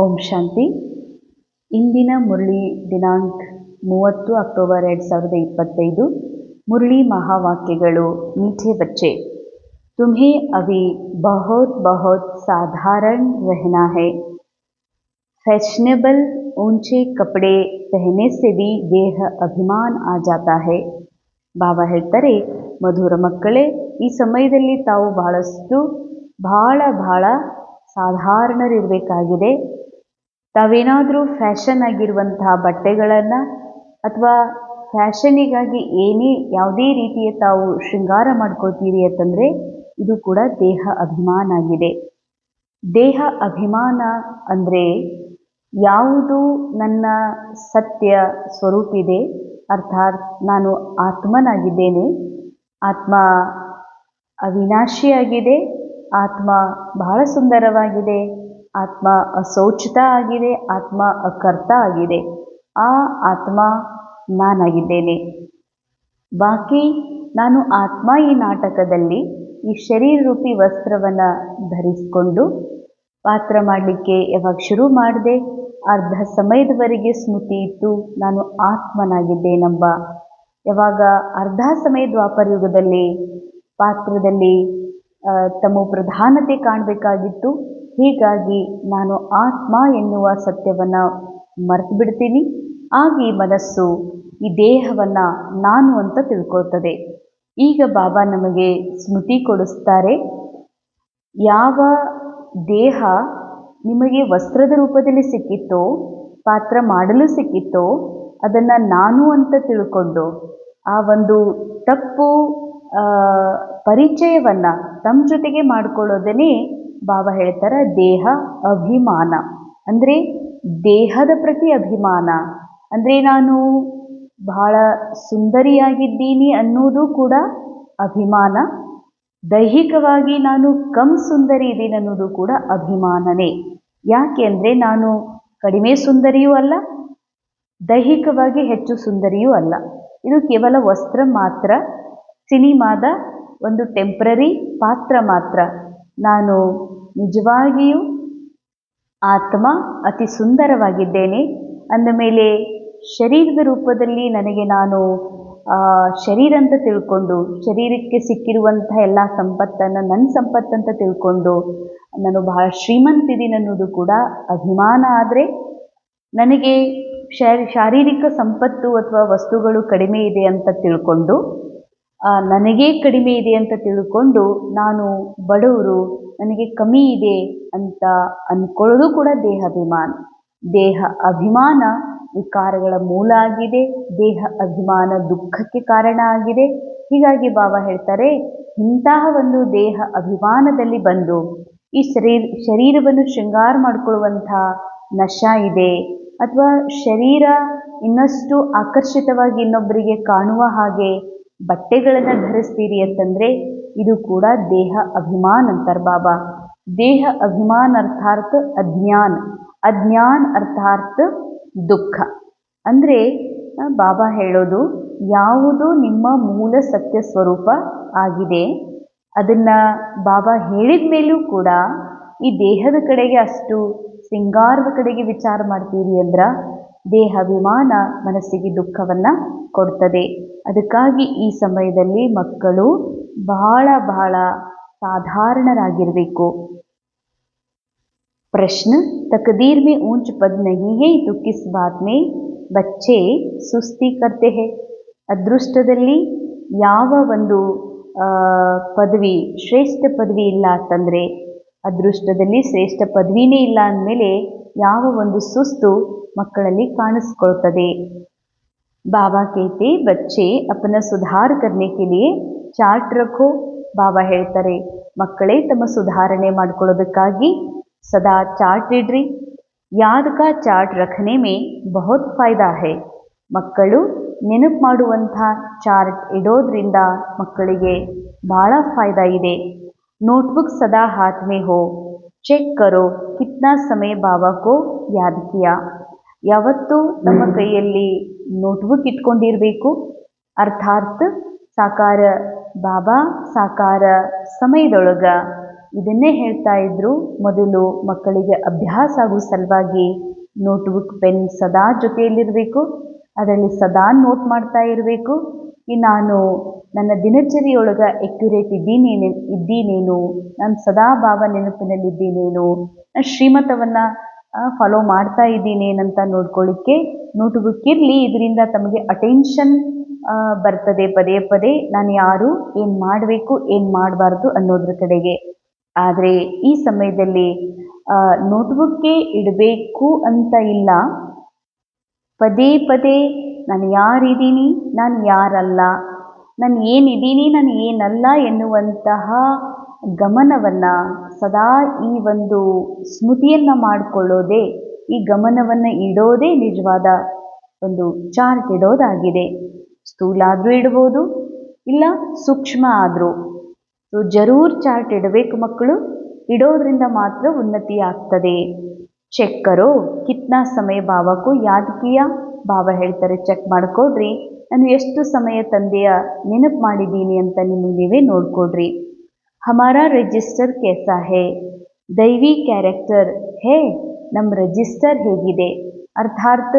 ಓಂ ಶಾಂತಿ. ಇಂದಿನ ಮುರಳಿ ದಿನಾಂಕ 30 ಅಕ್ಟೋಬರ್ 2025. ಮುರಳಿ ಮಹಾವಾಕ್ಯಗಳು. मीठे बच्चे, तुम्हें अभी बहुत बहुत साधारण रहना है. फैशनेबल ऊंचे कपड़े पहनने से भी देह अभिमान आ जाता है. ಬಾಬಾ ಹೇಳ್ತಾರೆ, ಮಧುರ ಮಕ್ಕಳೇ, ಈ ಸಮಯದಲ್ಲಿ ತಾವು ಬಹಳ ಸಾಧಾರಣರಿರಬೇಕಾಗಿದೆ. ತಾವೇನಾದರೂ ಫ್ಯಾಷನ್ ಆಗಿರುವಂತಹ ಬಟ್ಟೆಗಳನ್ನು ಅಥವಾ ಫ್ಯಾಷನಿಗಾಗಿ ಯಾವುದೇ ರೀತಿಯ ತಾವು ಶೃಂಗಾರ ಮಾಡ್ಕೊಳ್ತೀರಿ ಅಂತಂದರೆ ಇದು ಕೂಡ ದೇಹ ಅಭಿಮಾನ ಆಗಿದೆ. ದೇಹ ಅಭಿಮಾನ ಅಂದರೆ ಯಾವುದು ನನ್ನ ಸತ್ಯ ಸ್ವರೂಪಿದೆ, ಅರ್ಥಾತ್ ನಾನು ಆತ್ಮನಾಗಿದ್ದೇನೆ, ಆತ್ಮ ಅವಿನಾಶಿಯಾಗಿದೆ, ಆತ್ಮ ಬಹಳ ಸುಂದರವಾಗಿದೆ, ಆತ್ಮ ಅಶೋಚಿತ ಆಗಿದೆ, ಆತ್ಮ ಅಕರ್ತ ಆಗಿದೆ, ಆ ಆತ್ಮ ನಾನಾಗಿದ್ದೇನೆ. ಬಾಕಿ ನಾನು ಆತ್ಮ ಈ ನಾಟಕದಲ್ಲಿ ಈ ಶರೀರ ರೂಪಿ ವಸ್ತ್ರವನ್ನು ಧರಿಸಿಕೊಂಡು ಪಾತ್ರ ಮಾಡಲಿಕ್ಕೆ ಯಾವಾಗ ಶುರು ಮಾಡಿದೆ, ಅರ್ಧ ಸಮಯದವರೆಗೆ ಸ್ಮೃತಿ ಇತ್ತು ನಾನು ಆತ್ಮನಾಗಿದ್ದೇನೆಂಬ. ಯಾವಾಗ ಅರ್ಧ ಸಮಯ ದ್ವಾಪರ ಯುಗದಲ್ಲಿ ಪಾತ್ರದಲ್ಲಿ ತಮ್ಮ ಪ್ರಧಾನತೆ ಕಾಣಬೇಕಾಗಿತ್ತು, ಹೀಗಾಗಿ ನಾನು ಆತ್ಮ ಎನ್ನುವ ಸತ್ಯವನ್ನು ಮರೆತು ಬಿಡ್ತೀನಿ. ಆಗ ಈ ಮನಸ್ಸು ಈ ದೇಹವನ್ನು ನಾನು ಅಂತ ತಿಳ್ಕೊಳ್ತದೆ. ಈಗ ಬಾಬಾ ನಮಗೆ ಸ್ಮೃತಿ ಕೊಡಿಸ್ತಾರೆ, ಯಾವ ದೇಹ ನಿಮಗೆ ವಸ್ತ್ರದ ರೂಪದಲ್ಲಿ ಸಿಕ್ಕಿತ್ತೋ, ಪಾತ್ರ ಮಾಡಲು ಸಿಕ್ಕಿತ್ತೋ, ಅದನ್ನು ನಾನು ಅಂತ ತಿಳ್ಕೊಂಡು ಆ ಒಂದು ತಪ್ಪು ಪರಿಚಯವನ್ನು ತಮ್ಮ ಜೊತೆಗೆ ಮಾಡಿಕೊಳ್ಳೋದನ್ನೇ ಬಾಬಾ ಹೇಳ್ತಾರೆ ದೇಹ ಅಭಿಮಾನ. ಅಂದರೆ ದೇಹದ ಪ್ರತಿ ಅಭಿಮಾನ ಅಂದರೆ ನಾನು ಬಹಳ ಸುಂದರಿಯಾಗಿದ್ದೀನಿ ಅನ್ನೋದು ಕೂಡ ಅಭಿಮಾನ. ದೈಹಿಕವಾಗಿ ನಾನು ಸುಂದರಿ ಇದ್ದೀನಿ ಅನ್ನೋದು ಕೂಡ ಅಭಿಮಾನನೇ. ಯಾಕೆ ಅಂದರೆ ನಾನು ಕಡಿಮೆ ಸುಂದರಿಯೂ ಅಲ್ಲ, ದೈಹಿಕವಾಗಿ ಹೆಚ್ಚು ಸುಂದರಿಯೂ ಅಲ್ಲ. ಇದು ಕೇವಲ ವಸ್ತ್ರ ಮಾತ್ರ, ಸಿನಿಮಾದ ಒಂದು ಟೆಂಪ್ರರಿ ಪಾತ್ರ ಮಾತ್ರ. ನಾನು ನಿಜವಾಗಿಯೂ ಆತ್ಮ ಅತಿ ಸುಂದರವಾಗಿದ್ದೇನೆ ಅಂದಮೇಲೆ ಶರೀರದ ರೂಪದಲ್ಲಿ ನನಗೆ ನಾನು ಶರೀರ ಅಂತ ತಿಳ್ಕೊಂಡು, ಶರೀರಕ್ಕೆ ಸಿಕ್ಕಿರುವಂಥ ಎಲ್ಲ ಸಂಪತ್ತನ್ನು ನನ್ನ ಸಂಪತ್ತಂತ ತಿಳ್ಕೊಂಡು ನಾನು ಬಹಳ ಶ್ರೀಮಂತಿದ್ದೀನಿ ಅನ್ನೋದು ಕೂಡ ಅಭಿಮಾನ. ಆದರೆ ನನಗೆ ಶಾರೀರಿಕ ಸಂಪತ್ತು ಅಥವಾ ವಸ್ತುಗಳು ಕಡಿಮೆ ಇದೆ ಅಂತ ತಿಳ್ಕೊಂಡು, ನನಗೇ ಕಡಿಮೆ ಇದೆ ಅಂತ ತಿಳ್ಕೊಂಡು ನಾನು ಬಡವರು, ನನಗೆ ಕಮ್ಮಿ ಇದೆ ಅಂತ ಅಂದ್ಕೊಳ್ಳೋದು ಕೂಡ ದೇಹಾಭಿಮಾನ. ದೇಹ ಅಭಿಮಾನ ವಿಕಾರಗಳ ಮೂಲ ಆಗಿದೆ, ದೇಹ ಅಭಿಮಾನ ದುಃಖಕ್ಕೆ ಕಾರಣ ಆಗಿದೆ. ಹೀಗಾಗಿ ಬಾಬಾ ಹೇಳ್ತಾರೆ, ಇಂತಹ ಒಂದು ದೇಹ ಅಭಿಮಾನದಲ್ಲಿ ಬಂದು ಈ ಶರೀರವನ್ನು ಶೃಂಗಾರ ಮಾಡಿಕೊಳ್ಳುವಂಥ ನಶ ಇದೆ, ಅಥವಾ ಶರೀರ ಇನ್ನಷ್ಟು ಆಕರ್ಷಿತವಾಗಿ ಇನ್ನೊಬ್ಬರಿಗೆ ಕಾಣುವ ಹಾಗೆ ಬಟ್ಟೆಗಳನ್ನು ಧರಿಸ್ತೀರಿ ಅಂತಂದರೆ ಇದು ಕೂಡ ದೇಹ ಅಭಿಮಾನ ಅಂತಾರೆ ಬಾಬಾ. ದೇಹ ಅಭಿಮಾನ ಅರ್ಥಾತ್ ಅಜ್ಞಾನ, ಅಜ್ಞಾನ ಅರ್ಥಾತ್ ದುಃಖ. ಅಂದರೆ ಬಾಬಾ ಹೇಳೋದು, ಯಾವುದು ನಿಮ್ಮ ಮೂಲ ಸತ್ಯ ಸ್ವರೂಪ ಆಗಿದೆ ಅದನ್ನು ಬಾಬಾ ಹೇಳಿದ ಮೇಲೂ ಕೂಡ ಈ ದೇಹದ ಕಡೆಗೆ ಅಷ್ಟು ಸಿಂಗಾರದ ಕಡೆಗೆ ವಿಚಾರ ಮಾಡ್ತೀರಿ ಅಂದ್ರೆ ದೇಹಾಭಿಮಾನ ಮನಸ್ಸಿಗೆ ದುಃಖವನ್ನು ಕೊಡ್ತದೆ. ಅದಕ್ಕಾಗಿ ಈ ಸಮಯದಲ್ಲಿ ಮಕ್ಕಳು ಬಹಳ ಸಾಧಾರಣರಾಗಿರಬೇಕು. ಪ್ರಶ್ನೆ, ತಕದೀರ್ में ऊंच पद नहीं है तो किस बात में बच्चे सुस्ती करते हैं? ಅದೃಷ್ಟದಲ್ಲಿ ಯಾವ ಒಂದು ಪದವಿ, ಶ್ರೇಷ್ಠ ಪದವಿ ಇಲ್ಲ ಅಂತಂದರೆ, ಅದೃಷ್ಟದಲ್ಲಿ ಶ್ರೇಷ್ಠ ಪದವಿನೇ ಇಲ್ಲ ಅಂದಮೇಲೆ ಯಾವ ಒಂದು ಸುಸ್ತು ಮಕ್ಕಳಲ್ಲಿ ಕಾಣಿಸ್ಕೊಳ್ತದೆ. ಬಾಬಾ कहते बच्चे अपना सुधार करने के लिए ಚಾರ್ಟ್ ರಖೋ. ಬಾಬಾ ಹೇಳ್ತಾರೆ, ಮಕ್ಕಳೇ ತಮ್ಮ ಸುಧಾರಣೆ ಮಾಡ್ಕೊಳ್ಳೋದಕ್ಕಾಗಿ ಸದಾ ಚಾರ್ಟ್ ಇಡ್ರಿ. ಯಾದ್ ಕಾ ಚಾರ್ಟ್ ರಖನೆ ಮೇ ಬಹುತ್ ಫಾಯ್ದಾ ಹೈ. ಮಕ್ಕಳು ನೆನಪು ಮಾಡುವಂಥ ಚಾರ್ಟ್ ಇಡೋದ್ರಿಂದ ಮಕ್ಕಳಿಗೆ ಬಹಳ ಫಾಯ್ದಾ ಇದೆ. ನೋಟ್ಬುಕ್ ಸದಾ ಹಾತ್ ಮೇ ಹೋ, ಚೆಕ್ ಕರೋ ಕಿತ್ನಾ ಸಮಯ ಬಾಬಾ ಕೋ ಯಾದ್ ಕಿಯಾ. ಯಾವತ್ತೂ ನಮ್ಮ ಕೈಯಲ್ಲಿ ನೋಟ್ಬುಕ್ ಇಟ್ಕೊಂಡಿರಬೇಕು. ಅರ್ಥಾತ್ ಸಾಕಾರ ಬಾಬಾ ಸಾಕಾರ ಸಮಯದೊಳಗೆ ಇದನ್ನೇ ಹೇಳ್ತಾ ಇದ್ರು. ಮೊದಲು ಮಕ್ಕಳಿಗೆ ಅಭ್ಯಾಸ ಆಗೋ ಸಲುವಾಗಿ ನೋಟ್ಬುಕ್ ಪೆನ್ ಸದಾ ಜೊತೆಯಲ್ಲಿರಬೇಕು, ಅದರಲ್ಲಿ ಸದಾ ನೋಟ್ ಮಾಡ್ತಾ ಇರಬೇಕು. ನಾನು ನನ್ನ ದಿನಚರಿಯೊಳಗೆ ಅಕ್ಯುರೇಟ್ ಇದ್ದೀನೇನು, ನಾನು ಸದಾ ಭಾವ ನೆನಪಿನಲ್ಲಿದ್ದೀನೇನು, ನಾನು ಶ್ರೀಮತವನ್ನು ಫಾಲೋ ಮಾಡ್ತಾ ಇದ್ದೀನೇನಂತ ನೋಡ್ಕೊಳ್ಳಿಕ್ಕೆ ನೋಟ್ಬುಕ್ ಇರಲಿ. ಇದರಿಂದ ತಮಗೆ ಅಟೆನ್ಷನ್ ಬರ್ತದೆ ಪದೇ ಪದೇ ನಾನು ಯಾರು, ಏನು ಮಾಡಬೇಕು ಏನು ಮಾಡಬಾರ್ದು ಅನ್ನೋದ್ರ ಕಡೆಗೆ. ಆದರೆ ಈ ಸಮಯದಲ್ಲಿ ನೋಟ್ಬುಕ್ಕೇ ಇಡಬೇಕು ಅಂತ ಇಲ್ಲ. ಪದೇ ಪದೇ ನಾನು ಯಾರಿದ್ದೀನಿ, ನಾನು ಯಾರಲ್ಲ, ನಾನು ಏನಿದ್ದೀನಿ, ನಾನು ಏನಲ್ಲ ಎನ್ನುವಂತಹ ಗಮನವನ್ನು ಸದಾ ಈ ಒಂದು ಸ್ಮೃತಿಯನ್ನು ಮಾಡಿಕೊಳ್ಳೋದೇ, ಈ ಗಮನವನ್ನು ಇಡೋದೇ ನಿಜವಾದ ಒಂದು ಚಾರ್ಟ್ ಇಡೋದಾಗಿದೆ. ಸ್ಥೂಲ ಆದರೂ ಇಡ್ಬೋದು, ಇಲ್ಲ ಸೂಕ್ಷ್ಮ ಆದರೂ. ಜರೂರ್ ಚಾರ್ಟ್ ಇಡಬೇಕು ಮಕ್ಕಳು, ಇಡೋದ್ರಿಂದ ಮಾತ್ರ ಉನ್ನತಿ ಆಗ್ತದೆ. ಚೆಕ್ ಕರೋ ಕಿತ್ನಾ ಸಮಯ ಬಾಬಾಕು ಯಾದ್ ಕಿಯಾ. ಬಾಬಾ ಹೇಳ್ತಾರೆ ಚೆಕ್ ಮಾಡ್ಕೊಡ್ರಿ, ನಾನು ಎಷ್ಟು ಸಮಯ ತಂದೆಯ ನೆನಪು ಮಾಡಿದ್ದೀನಿ ಅಂತ ನಿಮಗೆ ನೀವೇ ನೋಡ್ಕೊಡ್ರಿ. ಹಮಾರಾ ರಿಜಿಸ್ಟರ್ ಕೇಸಾ ಹೇ, ದೈವಿ ಕ್ಯಾರೆಕ್ಟರ್ ಹೇ, ನಮ್ಮ ರಿಜಿಸ್ಟರ್ ಹೇಗಿದೆ. ಅರ್ಥಾತ್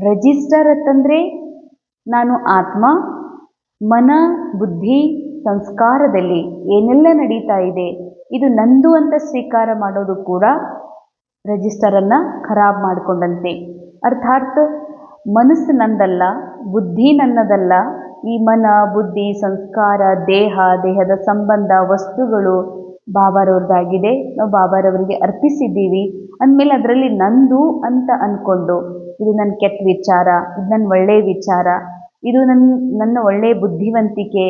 ರಿಜಿಸ್ಟರ್ ಅಂತಂದರೆ ನಾನು ಆತ್ಮ, ಮನ, ಬುದ್ಧಿ, ಸಂಸ್ಕಾರದಲ್ಲಿ ಏನೆಲ್ಲ ನಡೀತಾ ಇದೆ ಇದು ನಂದು ಅಂತ ಸ್ವೀಕಾರ ಮಾಡೋದು ಕೂಡ ರಿಜಿಸ್ಟರನ್ನು ಖರಾಬ್ ಮಾಡಿಕೊಂಡಂತೆ. ಅರ್ಥಾತ್ ಮನಸ್ಸು ನಂದಲ್ಲ, ಬುದ್ಧಿ ನನ್ನದಲ್ಲ, ಈ ಮನ, ಬುದ್ಧಿ, ಸಂಸ್ಕಾರ, ದೇಹದ ಸಂಬಂಧ, ವಸ್ತುಗಳು ಬಾಬಾರವ್ರದ್ದಾಗಿದೆ, ನಾವು ಬಾಬಾರವರಿಗೆ ಅರ್ಪಿಸಿದ್ದೀವಿ ಅಂದಮೇಲೆ ಅದರಲ್ಲಿ ನಂದು ಅಂತ ಅಂದ್ಕೊಂಡು ಇದು ನನ್ನ ಕೆಟ್ಟ ವಿಚಾರ, ಇದು ನನ್ನ ಒಳ್ಳೆಯ ವಿಚಾರ, ಇದು ನನ್ನ ಒಳ್ಳೆಯ ಬುದ್ಧಿವಂತಿಕೆ,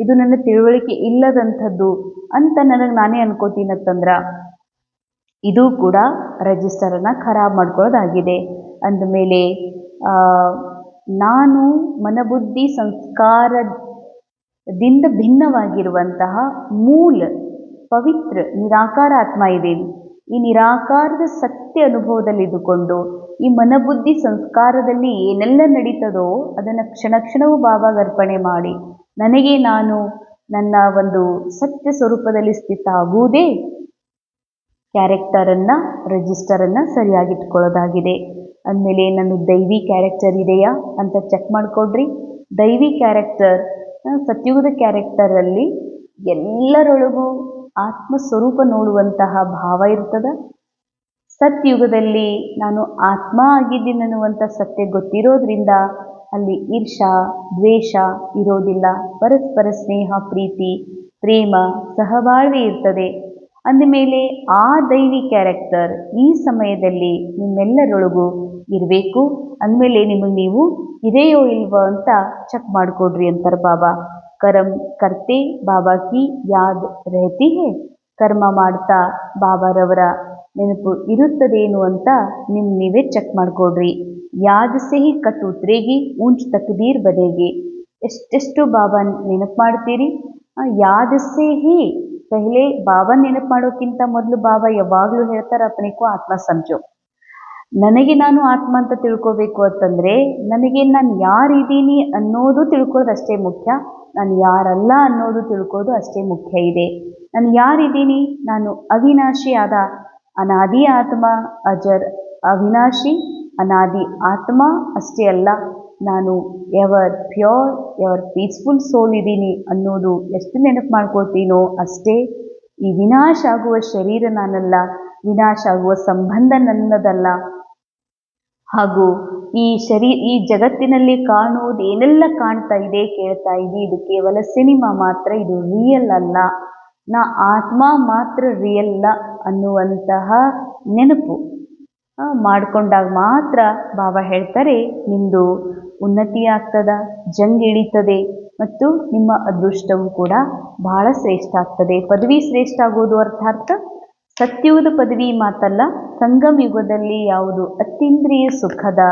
ಇದು ನನ್ನ ತಿಳುವಳಿಕೆ ಇಲ್ಲದಂಥದ್ದು ಅಂತ ನನಗೆ ನಾನೇ ಅನ್ಕೋತೀನಂತಂದ್ರೆ ಇದು ಕೂಡ ರಿಜಿಸ್ಟರನ್ನು ಖರಾಬ್ ಮಾಡ್ಕೊಳ್ಳೋದಾಗಿದೆ. ಅಂದಮೇಲೆ ನಾನು ಮನಬುದ್ಧಿ ಸಂಸ್ಕಾರದಿಂದ ಭಿನ್ನವಾಗಿರುವಂತಹ ಮೂಲ ಪವಿತ್ರ ನಿರಾಕಾರ ಆತ್ಮ ಇದ್ದೇನೆ. ಈ ನಿರಾಕಾರದ ಸತ್ಯ ಅನುಭವದಲ್ಲಿ ಇದ್ದುಕೊಂಡು ಈ ಮನಬುದ್ಧಿ ಸಂಸ್ಕಾರದಲ್ಲಿ ಏನೆಲ್ಲ ನಡೀತದೋ ಅದನ್ನು ಕ್ಷಣ ಕ್ಷಣವೂ ಬಾಬಾಗೆ ಅರ್ಪಣೆ ಮಾಡಿ ನನಗೆ ನಾನು ನನ್ನ ಒಂದು ಸತ್ಯ ಸ್ವರೂಪದಲ್ಲಿ ಸ್ಥಿತ ಆಗುವುದೇ ಕ್ಯಾರೆಕ್ಟರನ್ನು, ರಿಜಿಸ್ಟರನ್ನು ಸರಿಯಾಗಿಟ್ಕೊಳ್ಳೋದಾಗಿದೆ. ಅಂದಮೇಲೆ ನನ್ನ ದೈವಿ ಕ್ಯಾರೆಕ್ಟರ್ ಇದೆಯಾ ಅಂತ ಚೆಕ್ ಮಾಡಿಕೊಡ್ರಿ. ದೈವಿ ಕ್ಯಾರೆಕ್ಟರ್ ಸತ್ಯುಗದ ಕ್ಯಾರೆಕ್ಟರಲ್ಲಿ ಎಲ್ಲರೊಳಗೂ ಆತ್ಮ ಸ್ವರೂಪ ನೋಡುವಂತಹ ಭಾವ ಇರ್ತದೆ. ಸತ್ಯುಗದಲ್ಲಿ ನಾನು ಆತ್ಮ ಆಗಿದ್ದೀನಿ ಅನ್ನುವಂಥ ಸತ್ಯ ಗೊತ್ತಿರೋದ್ರಿಂದ ಅಲ್ಲಿ ಈರ್ಷಾ, ದ್ವೇಷ ಇರೋದಿಲ್ಲ. ಪರಸ್ಪರ ಸ್ನೇಹ, ಪ್ರೀತಿ, ಪ್ರೇಮ, ಸಹಬಾಳ್ವೆ ಇರ್ತದೆ. ಅಂದಮೇಲೆ ಆ ದೈವಿ ಕ್ಯಾರೆಕ್ಟರ್ ಈ ಸಮಯದಲ್ಲಿ ನಿಮ್ಮೆಲ್ಲರೊಳಗೂ ಇರಬೇಕು. ಅಂದಮೇಲೆ ನಿಮಗೆ ನೀವು ಇದೆಯೋ ಇಲ್ವೋ ಅಂತ ಚೆಕ್ ಮಾಡಿಕೊಡ್ರಿ ಅಂತಾರೆ ಬಾಬಾ. ಕರ್ಮ ಕರ್ತೆ ಬಾಬಾ ಕಿ ಯಾದ್ ರಹತಿ ಹೇ, ಕರ್ಮ ಮಾಡ್ತಾ ಬಾಬಾರವರ ನೆನಪು ಇರುತ್ತದೇನು ಅಂತ ನೀವೇ ಚೆಕ್ ಮಾಡಿಕೊಡ್ರಿ. ಯಾದ್ ಸೆ ಹಿ ಕಟ್ ಉತ್ರೇಗಿ ಊಂಚ್ ತಕ್ದೀರ್ ಬದೇಗಿ. ಎಷ್ಟೆಷ್ಟು ಬಾಬಾ ನೆನಪು ಮಾಡ್ತೀರಿ, ಯಾದ್ ಸೆ ಹಿ ಪಹಲೆ ಬಾಬಾ ನೆನಪು ಮಾಡೋಕ್ಕಿಂತ ಮೊದಲು ಬಾಬಾ ಯಾವಾಗಲೂ ಹೇಳ್ತಾರೆ ಅಪನೆಕೋ ಆತ್ಮ ಸಮਝೋ. ನನಗೆ ನಾನು ಆತ್ಮ ಅಂತ ತಿಳ್ಕೋಬೇಕು ಅಂತಂದರೆ ನನಗೆ ನಾನು ಯಾರಿದ್ದೀನಿ ಅನ್ನೋದು ತಿಳ್ಕೊಳ್ಳೋದು ಅಷ್ಟೇ ಮುಖ್ಯ, ನಾನು ಯಾರಲ್ಲ ಅನ್ನೋದು ತಿಳ್ಕೊಳ್ಳೋದು ಅಷ್ಟೇ ಮುಖ್ಯ ಇದೆ. ನಾನು ಯಾರಿದ್ದೀನಿ, ನಾನು ಅವಿನಾಶಿ ಆದ ಅನಾದಿ ಆತ್ಮ, ಅಜರ್ ಅವಿನಾಶಿ ಅನಾದಿ ಆತ್ಮ ಅಷ್ಟೇ ಅಲ್ಲ, ನಾನು ever pure ever peaceful soul ಇದ್ದೀನಿ ಅನ್ನೋದು ಎಷ್ಟು ನೆನಪು ಮಾಡ್ಕೊಳ್ತೀನೋ ಅಷ್ಟೇ ಈ ವಿನಾಶ ಆಗುವ ಶರೀರ ನಾನಲ್ಲ, ವಿನಾಶ ಆಗುವ ಸಂಬಂಧ ನನ್ನದಲ್ಲ. ಹಾಗೂ ಈ ಜಗತ್ತಿನಲ್ಲಿ ಕಾಣುವುದು ಏನೆಲ್ಲ ಕಾಣ್ತಾ ಇದೆ, ಕೇಳ್ತಾ ಇದೆ, ಇದು ಕೇವಲ ಸಿನಿಮಾ ಮಾತ್ರ, ಇದು ರಿಯಲ್ ಅಲ್ಲ, ನಾ ಆತ್ಮ ಮಾತ್ರ ರಿಯಲ್ಲ ಅನ್ನುವಂತಹ ನೆನಪು ಮಾಡಿಕೊಂಡಾಗ ಮಾತ್ರ ಬಾಬಾ ಹೇಳ್ತಾರೆ ನಿಮ್ಮದು ಉನ್ನತಿ ಆಗ್ತದ, ಜಂಗ್ ಇಳಿತದೆ ಮತ್ತು ನಿಮ್ಮ ಅದೃಷ್ಟವೂ ಕೂಡ ಬಹಳ ಶ್ರೇಷ್ಠ ಆಗ್ತದೆ. ಪದವಿ ಶ್ರೇಷ್ಠ ಆಗೋದು ಅರ್ಥಾತ್ ಸತ್ಯುಗದ ಪದವಿ ಮಾತಲ್ಲ, ಸಂಗಮ ಯುಗದಲ್ಲಿ ಯಾವುದು ಅತೀಂದ್ರಿಯ ಸುಖದ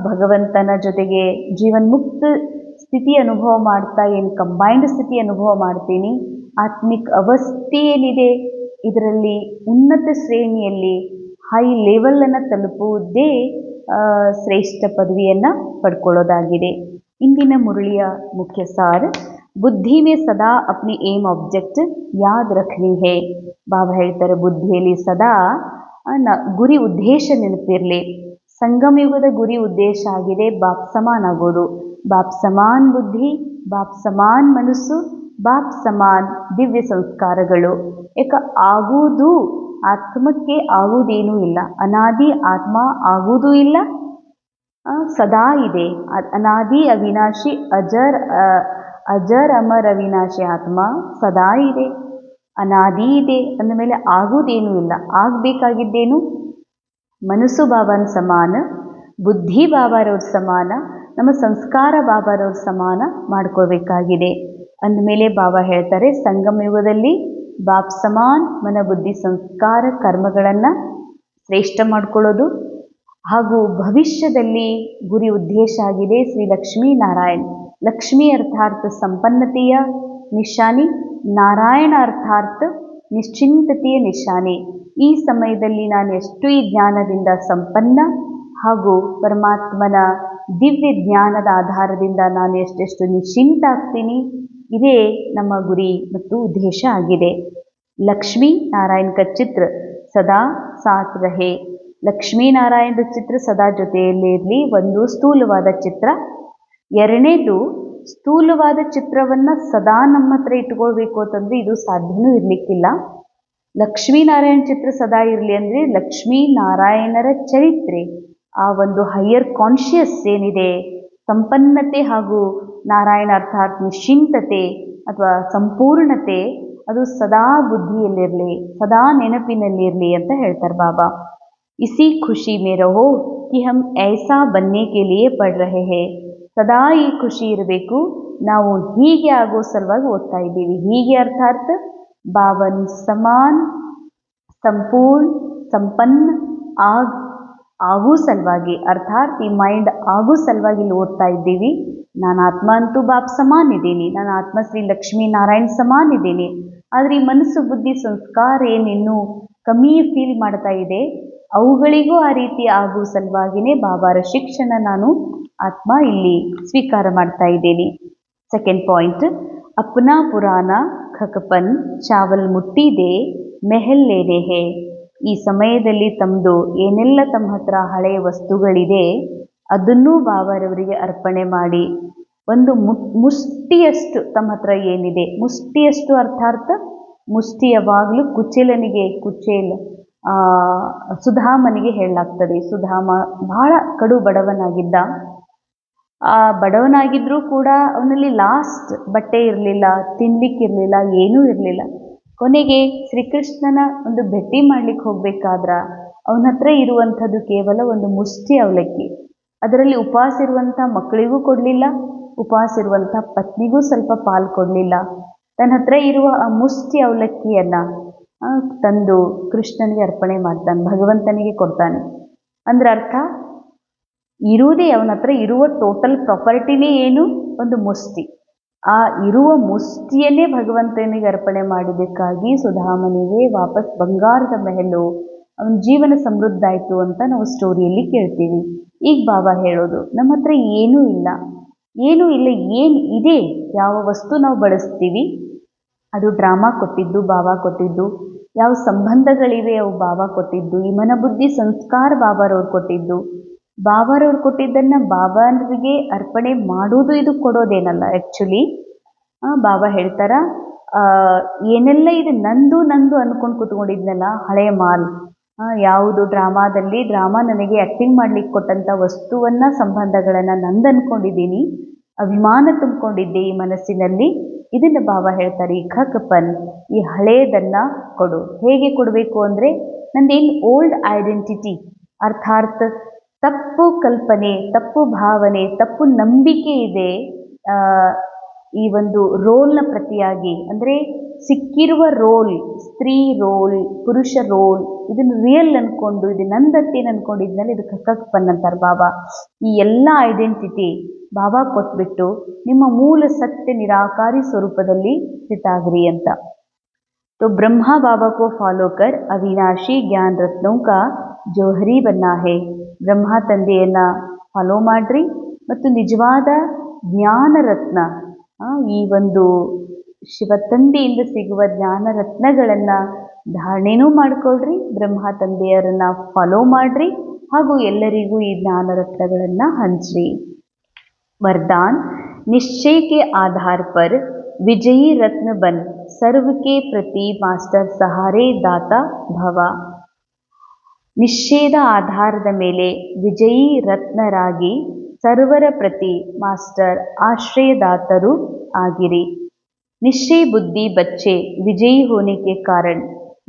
ಭಗವಂತನ ಜೊತೆಗೆ ಜೀವನ್ಮುಕ್ತ ಸ್ಥಿತಿ ಅನುಭವ ಮಾಡ್ತಾ ಏನು ಕಂಬೈನ್ಡ್ ಸ್ಥಿತಿ ಅನುಭವ ಮಾಡ್ತೀನಿ, ಆತ್ಮಿಕ ಅವಸ್ಥೆ ಏನಿದೆ ಇದರಲ್ಲಿ ಉನ್ನತ ಶ್ರೇಣಿಯಲ್ಲಿ ಹೈ ಲೆವೆಲನ್ನು ತಲುಪುವುದೇ ಶ್ರೇಷ್ಠ ಪದವಿಯನ್ನು ಪಡ್ಕೊಳ್ಳೋದಾಗಿದೆ. ಇಂದಿನ ಮುರಳಿಯ ಮುಖ್ಯ ಸಾರ ಬುದ್ಧಿ ಮೇ ಸದಾ ಅಪ್ನಿ ಏಮ್ ಆಬ್ಜೆಕ್ಟ್ ಯಾದ್ ರಖನಿ ಹೇ. ಬಾಬಾ ಹೇಳ್ತಾರೆ ಬುದ್ಧಿಯಲ್ಲಿ ಸದಾ ಗುರಿ ಉದ್ದೇಶ ನೆನಪಿರಲಿ. ಸಂಗಮ ಯುಗದ ಗುರಿ ಉದ್ದೇಶ ಆಗಿದೆ ಬಾಪ್ ಸಮಾನ್ ಆಗೋದು. ಬಾಪ್ ಸಮಾನ್ ಬುದ್ಧಿ, ಬಾಪ್ ಸಮಾನ್ ಮನಸ್ಸು, ಬಾಪ್ ಸಮಾನ್ ದಿವ್ಯ ಸಂಸ್ಕಾರಗಳು. ಏಕ ಆಗುವುದು ಆತ್ಮಕ್ಕೆ ಆಗುವುದೇನೂ ಇಲ್ಲ. ಅನಾದಿ ಆತ್ಮ ಆಗುವುದೂ ಇಲ್ಲ, ಸದಾ ಇದೆ. ಅನಾದಿ ಅವಿನಾಶಿ ಅಜರ್ ಅಮರ್ ಅವಿನಾಶಿ ಆತ್ಮ ಸದಾ ಇದೆ, ಅನಾದಿ ಇದೆ. ಅಂದಮೇಲೆ ಆಗುವುದೇನೂ ಇಲ್ಲ. ಆಗಬೇಕಾಗಿದ್ದೇನು? ಮನಸ್ಸು ಬಾಬಾನ ಸಮಾನ, ಬುದ್ಧಿ ಬಾಬಾರವ್ರ ಸಮಾನ, ನಮ್ಮ ಸಂಸ್ಕಾರ ಬಾಬಾರವ್ರ ಸಮಾನ ಮಾಡ್ಕೋಬೇಕಾಗಿದೆ. ಅಂದಮೇಲೆ ಬಾಬಾ ಹೇಳ್ತಾರೆ ಸಂಗಮ ಯುಗದಲ್ಲಿ ಬಾಪ್ ಸಮಾನ್ ಮನ ಬುದ್ಧಿ ಸಂಸ್ಕಾರ ಕರ್ಮಗಳನ್ನು ಶ್ರೇಷ್ಠ ಮಾಡ್ಕೊಳ್ಳೋದು. ಹಾಗೂ ಭವಿಷ್ಯದಲ್ಲಿ ಗುರಿ ಉದ್ದೇಶ ಆಗಿದೆ ಶ್ರೀ ಲಕ್ಷ್ಮೀ ನಾರಾಯಣ್. ಲಕ್ಷ್ಮಿ ಅರ್ಥಾರ್ಥ ಸಂಪನ್ನತೆಯ ನಿಶಾನಿ, ನಾರಾಯಣ ಅರ್ಥಾರ್ಥ ನಿಶ್ಚಿಂತತೆಯ ನಿಶಾನಿ. ಈ ಸಮಯದಲ್ಲಿ ನಾನು ಎಷ್ಟು ಈ ಜ್ಞಾನದಿಂದ ಸಂಪನ್ನ ಹಾಗೂ ಪರಮಾತ್ಮನ ದಿವ್ಯ ಜ್ಞಾನದ ಆಧಾರದಿಂದ ನಾನು ಎಷ್ಟೆಷ್ಟು ನಿಶ್ಚಿಂತ ಆಗ್ತೀನಿ, ಇದೇ ನಮ್ಮ ಗುರಿ ಮತ್ತು ಉದ್ದೇಶ ಆಗಿದೆ. ಲಕ್ಷ್ಮೀ ನಾರಾಯಣ ಕ ಚಿತ್ರ ಸದಾ ಸಾಥ್ ರಹೆ. ಲಕ್ಷ್ಮೀನಾರಾಯಣದ ಚಿತ್ರ ಸದಾ ಜೊತೆಯಲ್ಲಿ ಇರಲಿ. ಒಂದು ಸ್ಥೂಲವಾದ ಚಿತ್ರ. ಎರಡನೇದು, ಸ್ಥೂಲವಾದ ಚಿತ್ರವನ್ನು ಸದಾ ನಮ್ಮ ಹತ್ರ ಇಟ್ಕೊಳ್ಬೇಕು ಅಂತಂದರೆ ಇದು ಸಾಧ್ಯನೂ ಇರಲಿಕ್ಕಿಲ್ಲ. ಲಕ್ಷ್ಮೀನಾರಾಯಣ ಚಿತ್ರ ಸದಾ ಇರಲಿ ಅಂದರೆ ಲಕ್ಷ್ಮೀನಾರಾಯಣರ ಚರಿತ್ರೆ, ಆ ಒಂದು ಹೈಯರ್ ಕಾನ್ಷಿಯಸ್ ಏನಿದೆ, ಸಂಪನ್ನತೆ ಹಾಗೂ ನಾರಾಯಣ ಅರ್ಥಾತ್ ನಿಶ್ಚಿಂತತೆ ಅಥವಾ ಸಂಪೂರ್ಣತೆ, ಅದು ಸದಾ ಬುದ್ಧಿಯಲ್ಲಿರಲಿ, ಸದಾ ನೆನಪಿನಲ್ಲಿರಲಿ ಅಂತ ಹೇಳ್ತಾರೆ ಬಾಬಾ. ಇಸಿ ಖುಷಿ ಮೇ ರಹೋ ಕಿ ಹಮ್ ಐಸಾ ಬನ್ನೆ ಕೆ ಲಿಯೇ ಪಡ್ ರಹೆ ಹೇ. ಸದಾ ಈ ಖುಷಿ ಇರಬೇಕು, ನಾವು ಹೀಗೆ ಆಗೋ ಸಲುವಾಗಿ ಓದ್ತಾ ಇದ್ದೀವಿ. ಹೀಗೆ ಅರ್ಥಾತ್ ಬಾಬನ್ ಸಮಾನ್ ಸಂಪೂರ್ಣ ಸಂಪನ್ನ ಆಗೋ ಸಲುವಾಗಿ, ಅರ್ಥಾತ್ ಈ ಮೈಂಡ್ ಆಗೋ ಸಲುವಾಗಿ ಇಲ್ಲಿ ಓದ್ತಾ ಇದ್ದೀವಿ. ನಾನು ಆತ್ಮ ಅಂತೂ ಬಾಪ್ ಸಮಾನ್ ಇದ್ದೀನಿ, ನಾನು ಆತ್ಮ ಶ್ರೀ ಲಕ್ಷ್ಮೀ ನಾರಾಯಣ್ ಸಮಾನ್ ಇದ್ದೀನಿ. ಆದರೆ ಈ ಮನಸ್ಸು ಬುದ್ಧಿ ಸಂಸ್ಕಾರ ಏನಿನ್ನೂ ಕಮ್ಮಿ ಫೀಲ್ ಮಾಡ್ತಾ ಇದೆ, ಅವುಗಳಿಗೂ ಆ ರೀತಿ ಆಗೋ ಸಲುವಾಗಿಯೇ ಬಾಬಾರ ಶಿಕ್ಷಣ ನಾನು ಆತ್ಮ ಇಲ್ಲಿ ಸ್ವೀಕಾರ ಮಾಡ್ತಾ ಇದ್ದೀನಿ. ಸೆಕೆಂಡ್ ಪಾಯಿಂಟ್, ಅಪ್ನಾ ಪುರಾಣ ಖಕಪನ್ ಚಾವಲ್ ಮುಟ್ಟಿದೆ ಮೆಹಲ್ ಲೇನೆ ಹೇ. ಈ ಸಮಯದಲ್ಲಿ ತಮ್ಮದು ಏನೆಲ್ಲ ತಮ್ಮ ಹತ್ರ ಹಳೆಯ ವಸ್ತುಗಳಿದೆ ಅದನ್ನೂ ಬಾಬಾರವರಿಗೆ ಅರ್ಪಣೆ ಮಾಡಿ, ಒಂದು ಮುಷ್ಟಿಯಷ್ಟು ತಮ್ಮ ಹತ್ರ ಏನಿದೆ, ಮುಷ್ಟಿಯಷ್ಟು ಅರ್ಥಾರ್ಥ ಮುಷ್ಟಿ ಯಾವಾಗಲೂ ಕುಚೇಲ ಸುಧಾಮನಿಗೆ ಹೇಳಲಾಗ್ತದೆ. ಸುಧಾಮ ಬಹಳ ಕಡು ಬಡವನಾಗಿದ್ದ. ಬಡವನಾಗಿದ್ದರೂ ಕೂಡ ಅವನಲ್ಲಿ ಲಾಸ್ಟ್ ಬಟ್ಟೆ ಇರಲಿಲ್ಲ, ತಿನ್ಲಿಕ್ಕಿರಲಿಲ್ಲ, ಏನೂ ಇರಲಿಲ್ಲ. ಕೊನೆಗೆ ಶ್ರೀಕೃಷ್ಣನ ಒಂದು ಭೇಟಿ ಮಾಡ್ಲಿಕ್ಕೆ ಹೋಗ್ಬೇಕಾದ್ರೆ ಅವನ ಹತ್ರ ಇರುವಂಥದ್ದು ಕೇವಲ ಒಂದು ಮುಷ್ಟಿ ಅವಲಕ್ಕಿ. ಅದರಲ್ಲಿ ಉಪವಾಸ ಇರುವಂಥ ಮಕ್ಕಳಿಗೂ ಕೊಡಲಿಲ್ಲ, ಉಪವಾಸ ಇರುವಂಥ ಪತ್ನಿಗೂ ಸ್ವಲ್ಪ ಪಾಲು ಕೊಡಲಿಲ್ಲ. ತನ್ನ ಹತ್ರ ಇರುವ ಆ ಮುಷ್ಟಿ ಅವಲಕ್ಕಿಯನ್ನು ತಂದು ಕೃಷ್ಣನಿಗೆ ಅರ್ಪಣೆ ಮಾಡ್ತಾನೆ, ಭಗವಂತನಿಗೆ ಕೊಡ್ತಾನೆ. ಅಂದ್ರೆ ಅರ್ಥ, ಇರುವುದೇ ಅವನ ಹತ್ರ ಇರುವ ಟೋಟಲ್ ಪ್ರಾಪರ್ಟಿನೇ ಏನು, ಒಂದು ಮುಷ್ಟಿ. ಆ ಇರುವ ಮುಷ್ಟಿಯನ್ನೇ ಭಗವಂತನಿಗೆ ಅರ್ಪಣೆ ಮಾಡಿದ್ದಕ್ಕಾಗಿ ಸುಧಾಮನಿಗೆ ವಾಪಸ್ ಬಂಗಾರದ ಮೆಹಲು, ಅವನ ಜೀವನ ಸಮೃದ್ಧ ಆಯಿತು ಅಂತ ನಾವು ಸ್ಟೋರಿಯಲ್ಲಿ ಕೇಳ್ತೀವಿ. ಈಗ ಬಾಬಾ ಹೇಳೋದು, ನಮ್ಮ ಹತ್ರ ಏನೂ ಇಲ್ಲ, ಏನು ಇದೆ, ಯಾವ ವಸ್ತು ನಾವು ಬಳಸ್ತೀವಿ ಅದು ಡ್ರಾಮಾ ಕೊಟ್ಟಿದ್ದು, ಬಾಬಾ ಕೊಟ್ಟಿದ್ದು. ಯಾವ ಸಂಬಂಧಗಳಿವೆ ಅವು ಬಾಬಾ ಕೊಟ್ಟಿದ್ದು. ಈ ಮನಬುದ್ಧಿ ಸಂಸ್ಕಾರ ಬಾಬಾರವ್ರು ಕೊಟ್ಟಿದ್ದು. ಬಾಬಾರವ್ರು ಕೊಟ್ಟಿದ್ದನ್ನು ಬಾಬಾರಿಗೆ ಅರ್ಪಣೆ ಮಾಡೋದು, ಇದು ಕೊಡೋದೇನಲ್ಲ. ಆ್ಯಕ್ಚುಲಿ ಬಾಬಾ ಹೇಳ್ತಾರ, ಏನೆಲ್ಲ ಇದು ನಂದು ಅಂದ್ಕೊಂಡು ಕೂತ್ಕೊಂಡಿದ್ನಲ್ಲ ಹಳೆಯ ಮಾಲ್, ಯಾವುದು ಡ್ರಾಮಾ ನನಗೆ ಆ್ಯಕ್ಟಿಂಗ್ ಮಾಡ್ಲಿಕ್ಕೆ ಕೊಟ್ಟಂಥ ವಸ್ತುವನ್ನು, ಸಂಬಂಧಗಳನ್ನು ನಂದು ಅಂದ್ಕೊಂಡಿದ್ದೀನಿ, ಅಭಿಮಾನ ತುಂಬಿಕೊಂಡಿದ್ದೆ ಈ ಮನಸ್ಸಿನಲ್ಲಿ. ಇದನ್ನು ಬಾಬಾ ಹೇಳ್ತಾರೆ, ಈ ಖಕಪನ್, ಈ ಹಳೇದನ್ನು ಕೊಡು. ಹೇಗೆ ಕೊಡಬೇಕು ಅಂದರೆ, ನಂದೇನು ಓಲ್ಡ್ ಐಡೆಂಟಿಟಿ ಅರ್ಥಾತ್ ತಪ್ಪು ಕಲ್ಪನೆ, ತಪ್ಪು ಭಾವನೆ, ತಪ್ಪು ನಂಬಿಕೆ ಇದೆ ಈ ಒಂದು ರೋಲ್ನ ಪ್ರತಿಯಾಗಿ. ಅಂದರೆ ಸಿಕ್ಕಿರುವ ರೋಲ್, ಸ್ತ್ರೀ ರೋಲ್, ಪುರುಷ ರೋಲ್, ಇದನ್ನು ರಿಯಲ್ ಅಂದ್ಕೊಂಡು, ಇದು ನಂದತ್ತೇನು ಅಂದ್ಕೊಂಡಿದ್ಮೇಲೆ ಇದು ಖಕಪನ್ ಅಂತಾರೆ ಬಾಬಾ. ಈ ಎಲ್ಲ ಐಡೆಂಟಿಟಿ ಬಾಬಾ ಕೊಟ್ಬಿಟ್ಟು ನಿಮ್ಮ ಮೂಲ ಸತ್ಯ ನಿರಾಕಾರಿ ಸ್ವರೂಪದಲ್ಲಿ ಸ್ಥಿತಾಗ್ರಿ ಅಂತ. तो ब्रह्मा बाबा को फॉलो कर अविनाशी ज्ञान रत्नों का ಜೋಹರಿ ಬನ್ನ ಹೇ. ಬ್ರಹ್ಮ ತಂದೆಯನ್ನು ಫಾಲೋ ಮಾಡ್ರಿ ಮತ್ತು ನಿಜವಾದ ಜ್ಞಾನ ರತ್ನ, ಈ ಒಂದು ಶಿವತಂದೆಯಿಂದ ಸಿಗುವ ಜ್ಞಾನ ರತ್ನಗಳನ್ನು ಧಾರಣೆನೂ ಮಾಡಿಕೊಳ್ರಿ, ಬ್ರಹ್ಮ ತಂದೆಯರನ್ನು ಫಾಲೋ ಮಾಡಿರಿ, ಹಾಗೂ ಎಲ್ಲರಿಗೂ ಈ ಜ್ಞಾನ ರತ್ನಗಳನ್ನು ಹಂಚ್ರಿ. वरदान, निश्चय के आधार पर विजयी रत्न बन सर्व के प्रति मास्टर सहारे दाता भव. ನಿಶ್ಚಯದ ಆಧಾರದ ಮೇಲೆ ವಿಜಯೀ ರತ್ನರಾಗಿ ಸರ್ವರ ಪ್ರತಿ ಮಾಸ್ಟರ್ ಆಶ್ರಯದಾತರು ಆಗಿರಿ. ನಿಶ್ಚಯ ಬುದ್ಧಿ ಬಚ್ಚೆ ವಿಜಯी होने के कारण,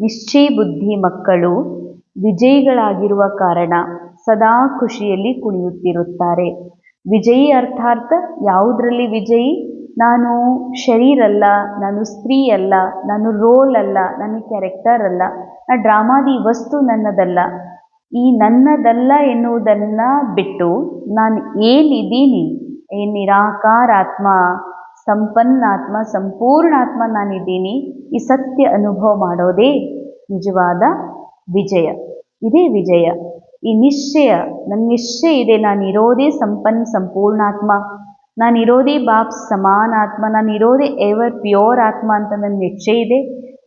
ನಿಶ್ಚಯ ಬುದ್ಧಿ ಮಕ್ಕಳು ವಿಜಯಿಗಳಾಗಿರುವ ಕಾರಣ ಸದಾ ಖುಷಿಯಲ್ಲಿ ಕುಣಿಯುತ್ತಿರುತ್ತಾರೆ. ವಿಜಯಿ ಅರ್ಥಾತ್ ಯಾವುದರಲ್ಲಿ ವಿಜಯಿ? ನಾನು ಶರೀರ ಅಲ್ಲ, ನಾನು ಸ್ತ್ರೀ ಅಲ್ಲ, ನಾನು ರೋಲ್ ಅಲ್ಲ, ನನ್ನ ಕ್ಯಾರೆಕ್ಟರ್ ಅಲ್ಲ, ಡ್ರಾಮಾದಿ ವಸ್ತು ನನ್ನದಲ್ಲ. ಈ ನನ್ನದಲ್ಲ ಎನ್ನುವುದನ್ನು ಬಿಟ್ಟು ನಾನು ಏನಿದ್ದೀನಿ, ನಿರಾಕಾರ ಆತ್ಮ, ಸಂಪನ್ನಾತ್ಮ, ಸಂಪೂರ್ಣಾತ್ಮ ನಾನಿದ್ದೀನಿ, ಈ ಸತ್ಯ ಅನುಭವ ಮಾಡೋದೇ ನಿಜವಾದ ವಿಜಯ. ಇದೇ ವಿಜಯ. ಈ ನಿಶ್ಚಯ, ನನ್ನ ನಿಶ್ಚಯ ಇದೆ, ನಾನಿರೋದೇ ಸಂಪೂರ್ಣಾತ್ಮ, ನಾನಿರೋದೇ ಬಾಪ್ ಸಮಾನಾತ್ಮ, ನಾನಿರೋದೇ ಎವರ್ ಪ್ಯೂರ್ ಆತ್ಮ ಅಂತ ನನ್ನ ನಿಶ್ಚಯ ಇದೆ.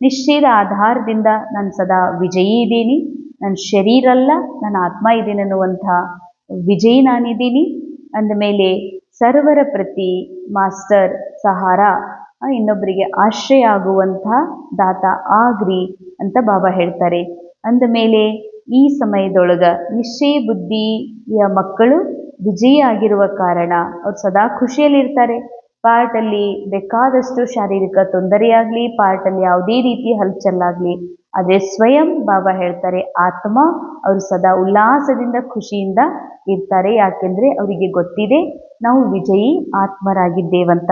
ನಿಶ್ಚಯದ ಆಧಾರದಿಂದ ನಾನು ಸದಾ ವಿಜಯಿ ಇದ್ದೀನಿ. ನನ್ನ ಶರೀರ ಅಲ್ಲ, ನಾನು ಆತ್ಮ ಇದ್ದೀನಿ ಅನ್ನುವಂಥ ವಿಜಯಿ ನಾನಿದ್ದೀನಿ. ಅಂದಮೇಲೆ ಸರ್ವರ ಪ್ರತಿ ಮಾಸ್ಟರ್ ಸಹಾರ, ಇನ್ನೊಬ್ಬರಿಗೆ ಆಶ್ರಯ ಆಗುವಂಥ ದಾತ ಆಗ್ರಿ ಅಂತ ಬಾಬಾ ಹೇಳ್ತಾರೆ. ಅಂದಮೇಲೆ ಈ ಸಮಯದೊಳಗೆ ನಿಶ್ಚಯ ಬುದ್ಧಿಯ ಮಕ್ಕಳು ವಿಜಯಿ ಆಗಿರುವ ಕಾರಣ ಅವ್ರು ಸದಾ ಖುಷಿಯಲ್ಲಿರ್ತಾರೆ. ಪಾರ್ಟಲ್ಲಿ ಬೇಕಾದಷ್ಟು ಶಾರೀರಿಕ ತೊಂದರೆಯಾಗಲಿ, ಪಾರ್ಟಲ್ಲಿ ಯಾವುದೇ ರೀತಿ ಹಲ್ಚಲ್ಲಾಗಲಿ, ಆದರೆ ಸ್ವಯಂ ಬಾಬಾ ಹೇಳ್ತಾರೆ ಆತ್ಮ ಅವರು ಸದಾ ಉಲ್ಲಾಸದಿಂದ ಖುಷಿಯಿಂದ ಇರ್ತಾರೆ. ಯಾಕೆಂದರೆ ಅವರಿಗೆ ಗೊತ್ತಿದೆ ನಾವು ವಿಜಯಿ ಆತ್ಮರಾಗಿದ್ದೇವಂತ.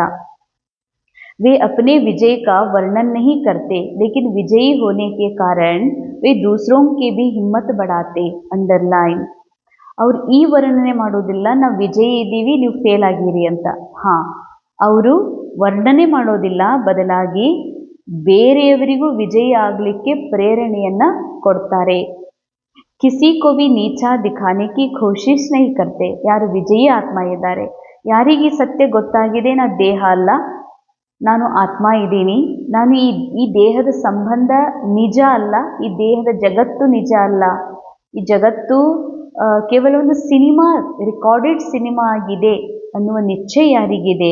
वे अपने विजय का वर्णन नहीं करते, लेकिन विजयी होने के कारण वे दूसरों की भी हिम्मत बढ़ाते. अंडरलाइन. ಅವ್ರು ಈ ವರ್ಣನೆ ಮಾಡೋದಿಲ್ಲ ನಾವು ವಿಜಯಿ ಇದ್ದೀವಿ ನೀವು ಫೇಲ್ ಆಗಿರಿ ಅಂತ. ಅವರು ವರ್ಣನೆ ಮಾಡೋದಿಲ್ಲ, ಬದಲಾಗಿ ಬೇರೆಯವರಿಗೂ ವಿಜಯಿ ಆಗಲಿಕ್ಕೆ ಪ್ರೇರಣೆಯನ್ನು ಕೊಡ್ತಾರೆ. ಕಿಸಿ ಕೋ ಭಿ ನೀಚಾ ದಿಖಾನೆ ಕಿ ಕೋಶಿಶ್ ನಹೀ ಕರ್ತೆ. ಯಾರು ವಿಜಯಿ ಆತ್ಮ ಇದ್ದಾರೆ, ಯಾರಿಗೆ ಸತ್ಯ ಗೊತ್ತಾಗಿದೆ ನಾ ದೇಹ ಅಲ್ಲ, ನಾನು ಆತ್ಮ ಇದ್ದೀನಿ, ನಾನು ಈ ದೇಹದ ಸಂಬಂಧ ನಿಜ ಅಲ್ಲ, ಈ ದೇಹದ ಜಗತ್ತು ನಿಜ ಅಲ್ಲ, ಈ ಜಗತ್ತು ಕೇವಲ ಒಂದು ಸಿನಿಮಾ, ರೆಕಾರ್ಡೆಡ್ ಸಿನಿಮಾ ಆಗಿದೆ ಅನ್ನುವ ನಿಶ್ಚಯ ಯಾರಿಗಿದೆ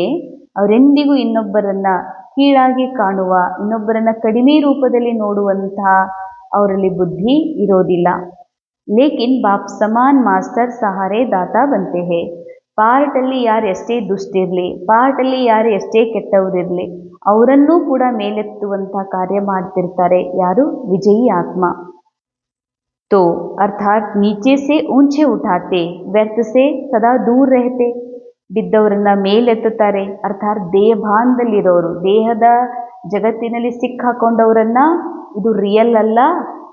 ಅವರೆಂದಿಗೂ ಇನ್ನೊಬ್ಬರನ್ನು ಕೀಳಾಗಿ ಕಾಣುವ, ಇನ್ನೊಬ್ಬರನ್ನು ಕಡಿಮೆ ರೂಪದಲ್ಲಿ ನೋಡುವಂತಹ ಅವರಲ್ಲಿ ಬುದ್ಧಿ ಇರೋದಿಲ್ಲ. ಲೇಕಿನ್ ಬಾಪ್ ಸಮಾನ್ ಮಾಸ್ಟರ್ ಸಹಾರೆ ದಾತಾ ಬಂತೆ ಹೇ. ಪಾರ್ಟಲ್ಲಿ ಯಾರು ಎಷ್ಟೇ ದುಷ್ಟಿರಲಿ, ಪಾರ್ಟಲ್ಲಿ ಯಾರು ಎಷ್ಟೇ ಕೆಟ್ಟವರಿರಲಿ, ಅವರನ್ನೂ ಕೂಡ ಮೇಲೆತ್ತುವಂಥ ಕಾರ್ಯ ಮಾಡ್ತಿರ್ತಾರೆ ಯಾರು? ವಿಜಯಿ ಆತ್ಮ. तो अर्थात नीचे से ऊंचे उठाते, व्यर्थ से सदा दूर रहते. ಬಿದ್ದವರನ್ನ ಮೇಲೆತ್ತುತ್ತಾರೆ, ಅರ್ಥಾತ್ ದೇಹಭಾನದಲ್ಲಿರೋರು, ದೇಹದ ಜಗತ್ತಿನಲ್ಲಿ ಸಿಕ್ಕಾಕೊಂಡವರನ್ನ ಇದು ರಿಯಲ್ ಅಲ್ಲ,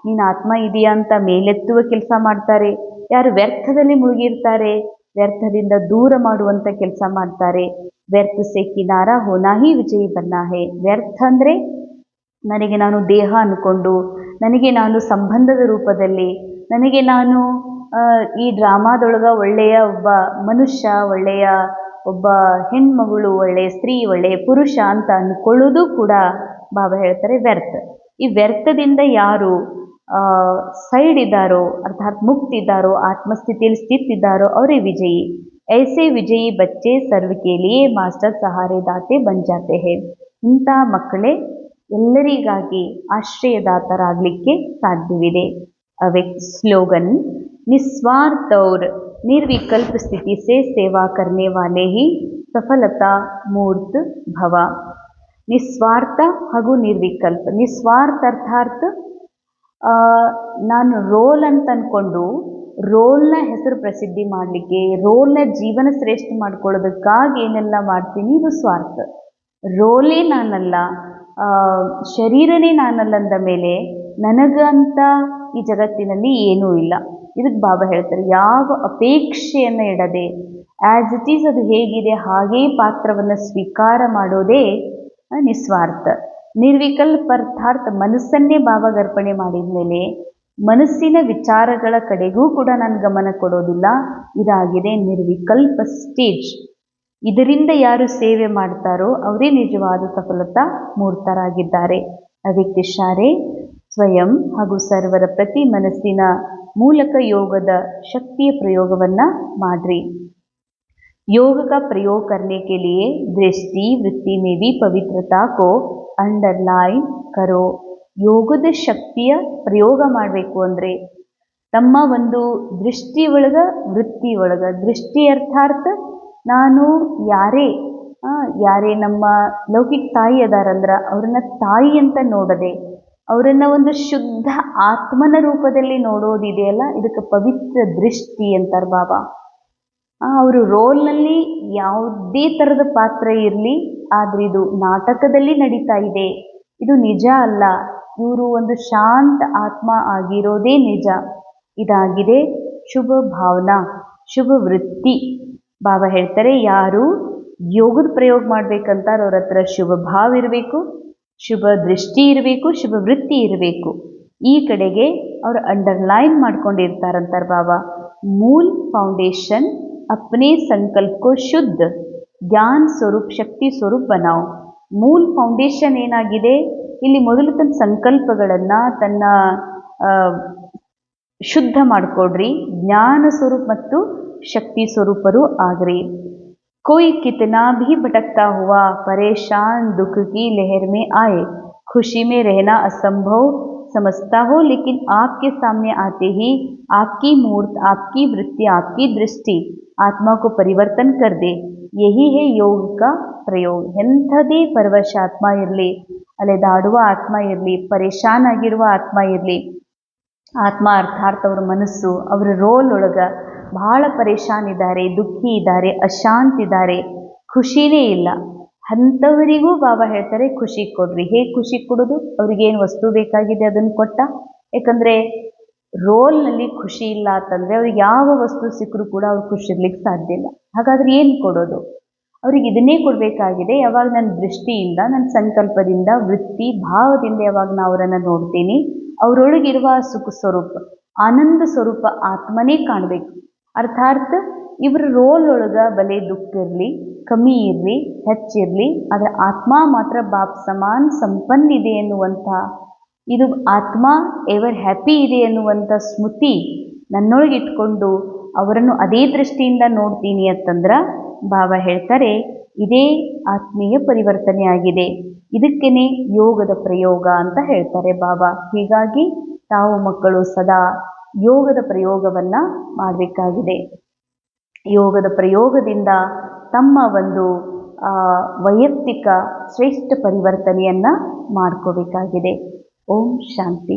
ನೀನು ಆತ್ಮ ಇದೆಯಾ ಅಂತ ಮೇಲೆತ್ತುವ ಕೆಲಸ ಮಾಡ್ತಾರೆ. ಯಾರು ವ್ಯರ್ಥದಲ್ಲಿ ಮುಳುಗಿರ್ತಾರೆ, ವ್ಯರ್ಥದಿಂದ ದೂರ ಮಾಡುವಂಥ ಕೆಲಸ ಮಾಡ್ತಾರೆ. ವ್ಯರ್ಥ ಸೆ ಕಿನಾರ ಹೋನಾ ಹಿ ವಿಜಯಿ ಬನ್ನ ಹೇ. ವ್ಯರ್ಥ ಅಂದರೆ ನನಗೆ ನಾನು ದೇಹ ಅಂದ್ಕೊಂಡು, ನನಗೆ ನಾನು ಸಂಬಂಧದ ರೂಪದಲ್ಲಿ, ನನಗೆ ನಾನು ಈ ಡ್ರಾಮಾದೊಳಗೆ ಒಳ್ಳೆಯ ಒಬ್ಬ ಮನುಷ್ಯ, ಒಳ್ಳೆಯ ಒಬ್ಬ ಹೆಣ್ಮಗಳು, ಒಳ್ಳೆಯ ಸ್ತ್ರೀ, ಒಳ್ಳೆಯ ಪುರುಷ ಅಂತ ಅಂದ್ಕೊಳ್ಳೋದು ಕೂಡ ಬಾಬಾ ಹೇಳ್ತಾರೆ ವ್ಯರ್ಥ. ಈ ವ್ಯರ್ಥದಿಂದ ಯಾರು ಸೈಡ್ ಇದ್ದಾರೋ, ಅರ್ಥಾತ್ ಮುಕ್ತಿದ್ದಾರೋ, ಆತ್ಮಸ್ಥಿತಿಯಲ್ಲಿ ಸ್ಥಿತಿದ್ದಾರೋ ಅವರೇ ವಿಜಯಿ. ಐಸೆ ವಿಜಯಿ ಬಚ್ಚೆ ಸರ್ವಕ್ಕೆ ಲಿಯೇ ಮಾಸ್ಟರ್ ಸಹಾರೆ ದಾತೆ ಬನ್ ಜಾತೆ ಹೇ. ಇಂಥ ಮಕ್ಕಳೇ ಎಲ್ಲರಿಗಾಗಿ ಆಶ್ರಯದಾತರಾಗಲಿಕ್ಕೆ ಸಾಧ್ಯವಿದೆ. ಅವೆಕ್ ಸ್ಲೋಗನ್, निस्वार्थ और निर्विकल्प स्थिति से सेवा करने वाले ही सफलता मूर्त भव. ನಿಸ್ವಾರ್ಥ ಹಾಗೂ ನಿರ್ವಿಕಲ್ಪ. ನಿಸ್ವಾರ್ಥ ಅರ್ಥಾತ್ ನಾನು ರೋಲ್ ಅಂತ ಅಂದ್ಕೊಂಡು ರೋಲ್ನ ಹೆಸರು ಪ್ರಸಿದ್ಧಿ ಮಾಡಲಿಕ್ಕೆ, ರೋಲ್ನ ಜೀವನ ಶ್ರೇಷ್ಠ ಮಾಡ್ಕೊಳ್ಳೋದಕ್ಕಾಗಿ ಏನೆಲ್ಲ ಮಾಡ್ತೀನಿ, ಇದು ಸ್ವಾರ್ಥ. ರೋಲೇ ನಾನಲ್ಲ, ಶರೀರನೇ ನಾನಲ್ಲ ಅಂದ ಮೇಲೆ ನನಗಂತ ಈ ಜಗತ್ತಿನಲ್ಲಿ ಏನೂ ಇಲ್ಲ. ಇದಕ್ಕೆ ಬಾಬಾ ಹೇಳ್ತಾರೆ ಯಾವ ಅಪೇಕ್ಷೆಯನ್ನು ಇಡದೆ ಆ್ಯಸ್ ಇಟ್ ಈಸ್ ಅದು ಹೇಗಿದೆ ಹಾಗೇ ಪಾತ್ರವನ್ನು ಸ್ವೀಕಾರ ಮಾಡೋದೇ ನಿಸ್ವಾರ್ಥ. ನಿರ್ವಿಕಲ್ಪ ಅರ್ಥಾತ್ ಮನಸ್ಸನ್ನೇ ಬಾಬಾಗೆ ಅರ್ಪಣೆ ಮಾಡಿದ ಮೇಲೆ ಮನಸ್ಸಿನ ವಿಚಾರಗಳ ಕಡೆಗೂ ಕೂಡ ನಾನು ಗಮನ ಕೊಡೋದಿಲ್ಲ. ಇದಾಗಿದೆ ನಿರ್ವಿಕಲ್ಪ ಸ್ಟೇಜ್. ಇದರಿಂದ ಯಾರು ಸೇವೆ ಮಾಡ್ತಾರೋ ಅವರೇ ನಿಜವಾದ ಸಫಲತಾ ಮೂರ್ತರಾಗಿದ್ದಾರೆ. ಅವ್ಯಕ್ತಿಶಾರೆ ಸ್ವಯಂ ಹಾಗೂ ಸರ್ವರ ಪ್ರತಿ ಮನಸ್ಸಿನ ಮೂಲಕ ಯೋಗದ ಶಕ್ತಿಯ ಪ್ರಯೋಗವನ್ನ ಮಾಡ್ರಿ. योग का प्रयोग करने के लिए दृष्टि वृत्ति में भी पवित्रता को अंडरलाइन करो. ಯೋಗದ ಶಕ್ತಿಯ ಪ್ರಯೋಗ ಮಾಡಬೇಕು ಅಂದರೆ ತಮ್ಮ ಒಂದು ದೃಷ್ಟಿ ಒಳಗ ವೃತ್ತಿ ಒಳಗ, ದೃಷ್ಟಿ ಅರ್ಥಾರ್ಥ ನಾನು ಯಾರೇ ನಮ್ಮ ಲೌಕಿಕ ತಾಯಿ ಅದಾರಂದ್ರ ಅವ್ರನ್ನ ತಾಯಿ ಅಂತ ನೋಡದೆ ಅವರನ್ನ ಒಂದು ಶುದ್ಧ ಆತ್ಮನ ರೂಪದಲ್ಲಿ ನೋಡೋದಿದೆಯಲ್ಲ, ಇದಕ್ಕೆ ಪವಿತ್ರ ದೃಷ್ಟಿ ಅಂತಾರೆ ಬಾಬಾ. ಅವರು ರೋಲ್ನಲ್ಲಿ ಯಾವುದೇ ಥರದ ಪಾತ್ರ ಇರಲಿ, ಆದರೆ ಇದು ನಾಟಕದಲ್ಲಿ ನಡೀತಾ ಇದೆ, ಇದು ನಿಜ ಅಲ್ಲ. ಇವರು ಒಂದು ಶಾಂತ ಆತ್ಮ ಆಗಿರೋದೇ ನಿಜ. ಇದಾಗಿದೆ ಶುಭ ಭಾವನಾ, ಶುಭ ವೃತ್ತಿ. ಬಾಬಾ ಹೇಳ್ತಾರೆ, ಯಾರು ಯೋಗದ ಪ್ರಯೋಗ ಮಾಡ್ಬೇಕಂತಾರೆ ಅವ್ರ ಹತ್ರ ಶುಭ ಭಾವ ಇರಬೇಕು, ಶುಭ ದೃಷ್ಟಿ ಇರಬೇಕು, ಶುಭ ವೃತ್ತಿ ಇರಬೇಕು. ಈ ಕಡೆಗೆ ಅವರು ಅಂಡರ್ಲೈನ್ ಮಾಡ್ಕೊಂಡಿರ್ತಾರಂತಾರೆ ಬಾಬಾ. ಮೂಲ ಫೌಂಡೇಶನ್ अपने संकल्प को शुद्ध ज्ञान स्वरूप शक्ति स्वरूप बनाओ. ಮೂಲ ಫೌಂಡೇಶನ್ ಏನಾಗಿದೆ ಇಲ್ಲಿ, ಮೊದಲು ತನ್ನ ಸಂಕಲ್ಪಗಳನ್ನು ತನ್ನ ಶುದ್ಧ ಮಾಡಿಕೊಡ್ರಿ, ಜ್ಞಾನ ಸ್ವರೂಪ ಮತ್ತು ಶಕ್ತಿ ಸ್ವರೂಪರು ಆಗ್ರಿ. कोई कितना भी भटकता हुआ परेशान दुख की लहर में आए, खुशी में रहना असंभव समझता हो, लेकिन आपके सामने आते ही आपकी मूर्त, आपकी वृत्ति, आपकी दृष्ಟಿ ಆತ್ಮ को ಪರಿವರ್ತನ್ कर दे. यही है योग का ಪ್ರಯೋಗ. ಎಂಥದೇ ಪರವಶ ಆತ್ಮ ಇರಲಿ, ಅಲೆದಾಡುವ ಆತ್ಮ ಇರಲಿ, ಪರೇಶಾನ್ ಆಗಿರುವ ಆತ್ಮ ಇರಲಿ, ಆತ್ಮ ಅರ್ಥಾರ್ಥ ಅವ್ರ ಮನಸ್ಸು, ಅವರ ರೋಲ್ ಒಳಗ ಬಹಳ ಪರೇಶಾನ್ ಇದ್ದಾರೆ, ದುಃಖಿ ಇದ್ದಾರೆ, ಅಶಾಂತ್ ಇದ್ದಾರೆ, ಖುಷಿನೇ ಇಲ್ಲ, ಅಂಥವರಿಗೂ ಬಾಬಾ ಹೇಳ್ತಾರೆ ಖುಷಿ ಕೊಡ್ರಿ. ಹೇಗೆ ಖುಷಿ ಕೊಡೋದು? ಅವ್ರಿಗೇನು ವಸ್ತು ಬೇಕಾಗಿದೆ ಅದನ್ನು ಕೊಟ್ಟ. ಯಾಕಂದರೆ ರೋಲ್ನಲ್ಲಿ ಖುಷಿ ಇಲ್ಲ ಅಂತಂದರೆ ಅವ್ರಿಗೆ ಯಾವ ವಸ್ತು ಸಿಕ್ಕರೂ ಕೂಡ ಅವ್ರು ಖುಷಿ ಇರ್ಲಿಕ್ಕೆ ಸಾಧ್ಯ ಇಲ್ಲ. ಹಾಗಾದ್ರೆ ಏನು ಕೊಡೋದು? ಅವ್ರಿಗೆ ಇದನ್ನೇ ಕೊಡಬೇಕಾಗಿದೆ. ಯಾವಾಗ ನನ್ನ ದೃಷ್ಟಿಯಿಂದ, ನನ್ನ ಸಂಕಲ್ಪದಿಂದ, ವೃತ್ತಿ ಭಾವದಿಂದ ಯಾವಾಗ ನಾವು ಅವರನ್ನು ನೋಡ್ತೀನಿ, ಅವರೊಳಗಿರುವ ಸುಖ ಸ್ವರೂಪ, ಆನಂದ ಸ್ವರೂಪ ಆತ್ಮನೇ ಕಾಣಬೇಕು. ಅರ್ಥಾರ್ಥ ಇವ್ರ ರೋಲ್ ಒಳಗ ಬಲೆ ದುಃಖ ಇರಲಿ, ಕಮ್ಮಿ ಇರಲಿ, ಹೆಚ್ಚಿರಲಿ, ಆದರೆ ಆತ್ಮ ಮಾತ್ರ ಬಾಪ್ ಸಮಾನ್ ಸಂಪನ್ನ ಇದೆ ಎನ್ನುವಂಥ, ಇದು ಆತ್ಮ ಎವರ್ ಹ್ಯಾಪಿ ಇದೆ ಎನ್ನುವಂಥ ಸ್ಮೃತಿ ನನ್ನೊಳಗೆ ಇಟ್ಕೊಂಡು ಅವರನ್ನು ಅದೇ ದೃಷ್ಟಿಯಿಂದ ನೋಡ್ತೀನಿ ಅಂತಂದ್ರೆ ಬಾಬಾ ಹೇಳ್ತಾರೆ ಇದೇ ಆತ್ಮೀಯ ಪರಿವರ್ತನೆ ಆಗಿದೆ. ಇದಕ್ಕೇನೆ ಯೋಗದ ಪ್ರಯೋಗ ಅಂತ ಹೇಳ್ತಾರೆ ಬಾಬಾ. ಹೀಗಾಗಿ ತಾವು ಮಕ್ಕಳು ಸದಾ ಯೋಗದ ಪ್ರಯೋಗವನ್ನು ಮಾಡಬೇಕಾಗಿದೆ. ಯೋಗದ ಪ್ರಯೋಗದಿಂದ ತಮ್ಮ ಒಂದು ವೈಯಕ್ತಿಕ ಶ್ರೇಷ್ಠ ಪರಿವರ್ತನೆಯನ್ನು ಮಾಡ್ಕೋಬೇಕಾಗಿದೆ. ಓಂ ಶಾಂತಿ.